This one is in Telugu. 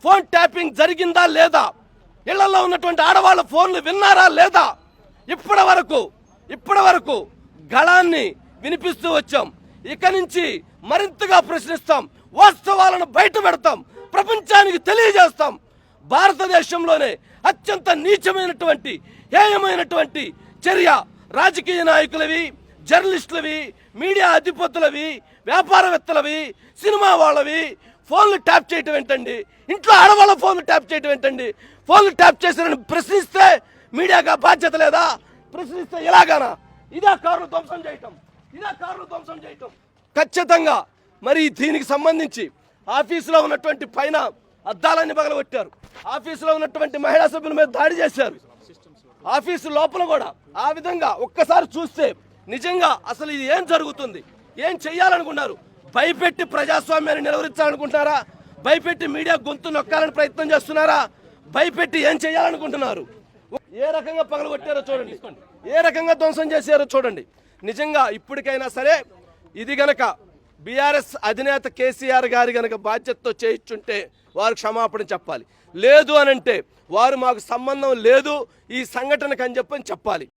ఫోన్ ట్యాపింగ్ జరిగిందా లేదా, ఇళ్లలో ఉన్నటువంటి ఆడవాళ్ళ ఫోన్లు విన్నారా లేదా, ఇప్పటి వరకు గళాన్ని వినిపిస్తూ వచ్చాం. ఇక నుంచి మరింతగా ప్రశ్నిస్తాం, వాస్తవాలను బయట పెడతాం, ప్రపంచానికి తెలియజేస్తాం. భారతదేశంలోనే అత్యంత నీచమైనటువంటి హేయమైనటువంటి చర్య రాజకీయ నాయకులవి, జర్నలిస్టులవి, మీడియా అధిపతులవి, వ్యాపారవేత్తలవి, సినిమా వాళ్ళవి ఫోన్లు ట్యాప్ చేయటం ఏంటండి, ఇంట్లో ఆడవాళ్ళ ఫోన్లు ట్యాప్ చేయటం ఏంటండి. ఫోన్లు ట్యాప్ చేశారని ప్రశ్నిస్తే మీడియాగా బాధ్యత లేదా? ప్రశ్నిస్తే ఎలాగానా? ఇదే కార్లు ధ్వంసం చేయటం ఖచ్చితంగా. మరి దీనికి సంబంధించి ఆఫీసులో ఉన్నటువంటి పైన అద్దాలన్నీ పగలగొట్టారు, ఆఫీసులో ఉన్నటువంటి మహిళా సభ్యుల మీద దాడి చేశారు, ఆఫీసు లోపల కూడా ఆ విధంగా. ఒక్కసారి చూస్తే నిజంగా అసలు ఇది ఏం జరుగుతుంది, ఏం చెయ్యాలనుకున్నారు? భయపెట్టి ప్రజాస్వామ్యాన్ని నిలవరించాలనుకుంటున్నారా? భయపెట్టి మీడియా గొంతు నొక్కాలని ప్రయత్నం చేస్తున్నారా? భయపెట్టి ఏం చేయాలనుకుంటున్నారు? ఏ రకంగా పగలగొట్టారో చూడండి, ఏ రకంగా ధ్వంసం చేశారో చూడండి. నిజంగా ఇప్పటికైనా సరే ఇది గనక బీఆర్ఎస్ అధినేత కేసీఆర్ గారి గనక బాధ్యతతో చేయించుంటే వారు క్షమాపణ చెప్పాలి. లేదు అనంటే వారు మాకు సంబంధం లేదు ఈ సంఘటనకు అని చెప్పని చెప్పాలి.